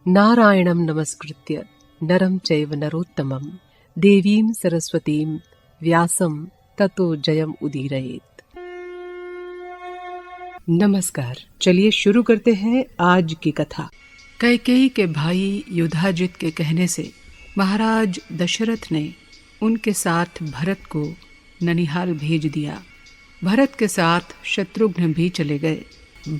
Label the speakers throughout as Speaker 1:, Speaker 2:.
Speaker 1: नारायणं नमस्कृत्य नरं चैव नरोत्तमं देवीं सरस्वतीं व्यासं ततो जयम उदीरयेत्। नमस्कार, चलिए शुरू करते हैं आज की कथा। कैकेयी के भाई युधाजित के कहने से महाराज दशरथ ने उनके साथ भरत को ननिहाल भेज दिया। भरत के साथ शत्रुघ्न भी चले गए।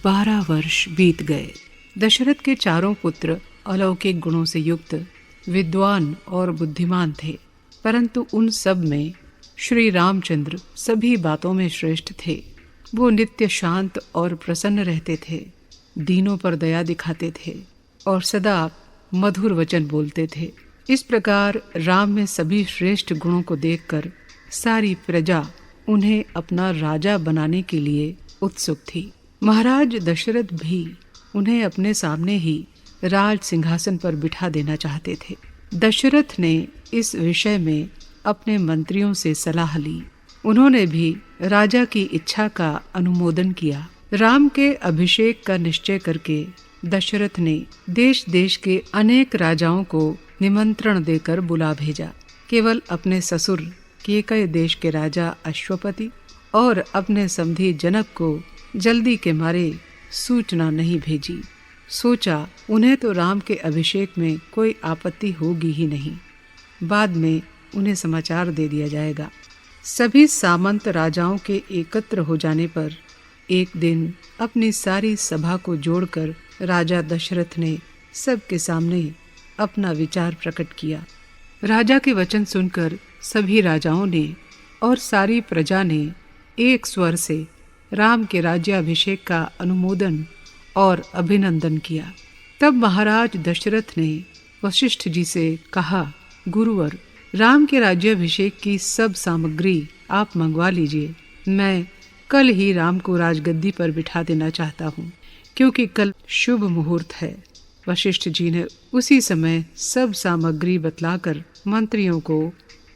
Speaker 1: 12 वर्ष बीत गए। दशरथ के चारों पुत्र अलौकिक गुणों से युक्त, विद्वान और बुद्धिमान थे, परंतु उन सब में श्री रामचंद्र सभी बातों में श्रेष्ठ थे। वो नित्य शांत और प्रसन्न रहते थे, दीनों पर दया दिखाते थे और सदा मधुर वचन बोलते थे। इस प्रकार राम में सभी श्रेष्ठ गुणों को देखकर सारी प्रजा उन्हें अपना राजा बनाने के लिए उत्सुक थी। महाराज दशरथ भी उन्हें अपने सामने ही राज सिंहासन पर बिठा देना चाहते थे। दशरथ ने इस विषय में अपने मंत्रियों से सलाह ली। उन्होंने भी राजा की इच्छा का अनुमोदन किया। राम के अभिषेक का निश्चय करके दशरथ ने देश देश के अनेक राजाओं को निमंत्रण देकर बुला भेजा। केवल अपने ससुर केकय देश के राजा अश्वपति और अपने समधी जनक को जल्दी के मारे सूचना नहीं भेजी। सोचा उन्हें तो राम के अभिषेक में कोई आपत्ति होगी ही नहीं, बाद में उन्हें समाचार दे दिया जाएगा। सभी सामंत राजाओं के एकत्र हो जाने पर एक दिन अपनी सारी सभा को जोड़कर राजा दशरथ ने सबके सामने अपना विचार प्रकट किया। राजा के वचन सुनकर सभी राजाओं ने और सारी प्रजा ने एक स्वर से राम के राज्याभिषेक का अनुमोदन और अभिनंदन किया। तब महाराज दशरथ ने वशिष्ठ जी से कहा, गुरुवर, राम के राज्याभिषेक की सब सामग्री आप मंगवा लीजिए। मैं कल ही राम को राजगद्दी पर बिठा देना चाहता हूँ, क्योंकि कल शुभ मुहूर्त है। वशिष्ठ जी ने उसी समय सब सामग्री बतलाकर मंत्रियों को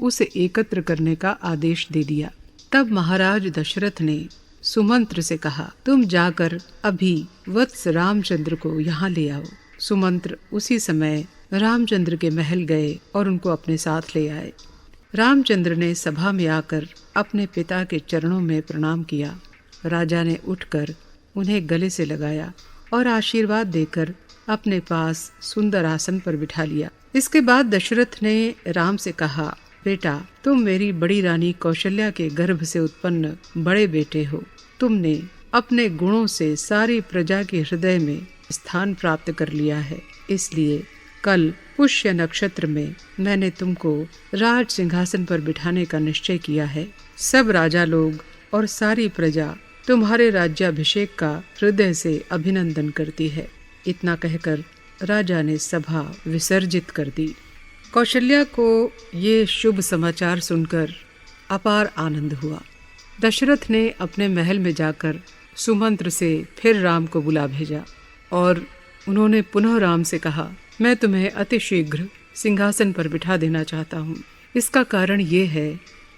Speaker 1: उसे एकत्र करने का आदेश दे दिया। तब महाराज दशरथ ने सुमंत्र से कहा, तुम जाकर अभी वत्स रामचंद्र को यहाँ ले आओ। सुमंत्र उसी समय रामचंद्र के महल गए और उनको अपने साथ ले आए। रामचंद्र ने सभा में आकर अपने पिता के चरणों में प्रणाम किया। राजा ने उठकर उन्हें गले से लगाया और आशीर्वाद देकर अपने पास सुंदर आसन पर बिठा लिया। इसके बाद दशरथ ने राम से कहा, बेटा, तुम मेरी बड़ी रानी कौशल्या के गर्भ से उत्पन्न बड़े बेटे हो। तुमने अपने गुणों से सारी प्रजा के हृदय में स्थान प्राप्त कर लिया है। इसलिए कल पुष्य नक्षत्र में मैंने तुमको राज सिंहासन पर बिठाने का निश्चय किया है। सब राजा लोग और सारी प्रजा तुम्हारे राज्याभिषेक का हृदय से अभिनंदन करती है। इतना कहकर राजा ने सभा विसर्जित कर दी। कौशल्या को ये शुभ समाचार सुनकर अपार आनंद हुआ। दशरथ ने अपने महल में जाकर सुमंत्र से फिर राम को बुला भेजा और उन्होंने पुनः राम से कहा, मैं तुम्हें अतिशीघ्र सिंहासन पर बिठा देना चाहता हूँ। इसका कारण ये है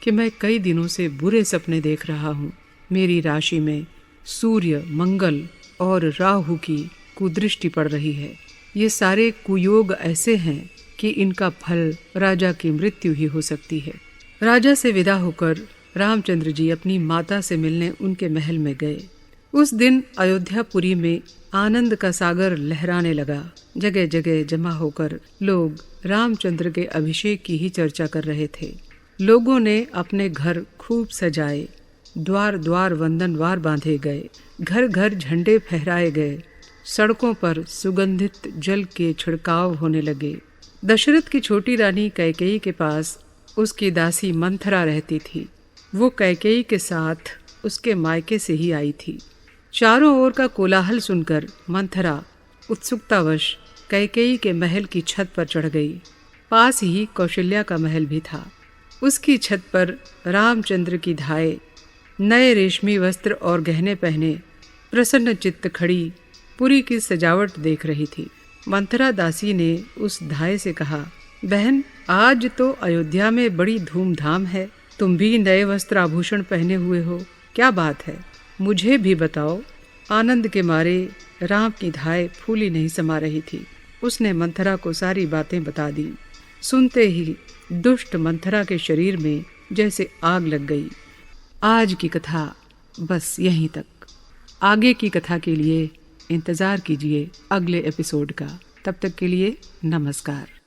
Speaker 1: कि मैं कई दिनों से बुरे सपने देख रहा हूँ। मेरी राशि में सूर्य, मंगल और राहु की कुदृष्टि पड़ रही है। ये सारे कुयोग ऐसे हैं कि इनका फल राजा की मृत्यु ही हो सकती है। राजा से विदा होकर रामचंद्र जी अपनी माता से मिलने उनके महल में गए। उस दिन अयोध्यापुरी में आनंद का सागर लहराने लगा। जगह जगह जमा होकर लोग रामचंद्र के अभिषेक की ही चर्चा कर रहे थे। लोगों ने अपने घर खूब सजाए, द्वार द्वार वंदनवार बांधे गए, घर घर झंडे फहराए गए, सड़कों पर सुगंधित जल के छिड़काव होने लगे। दशरथ की छोटी रानी कैकेयी के पास उसकी दासी मंथरा रहती थी। वो कैकेयी के साथ उसके मायके से ही आई थी। चारों ओर का कोलाहल सुनकर मंथरा उत्सुकतावश कैकेयी के महल की छत पर चढ़ गई। पास ही कौशल्या का महल भी था। उसकी छत पर रामचंद्र की धाय नए रेशमी वस्त्र और गहने पहने प्रसन्न चित्त खड़ी पुरी की सजावट देख रही थी। मंथरा दासी ने उस धाय से कहा, बहन, आज तो अयोध्या में बड़ी धूमधाम है। तुम भी नए वस्त्र आभूषण पहने हुए हो, क्या बात है? मुझे भी बताओ। आनंद के मारे राम की धाय फूली नहीं समा रही थी। उसने मंथरा को सारी बातें बता दी। सुनते ही दुष्ट मंथरा के शरीर में जैसे आग लग गई। आज की कथा बस यहीं तक। आगे की कथा के लिए इंतज़ार कीजिए अगले एपिसोड का। तब तक के लिए नमस्कार।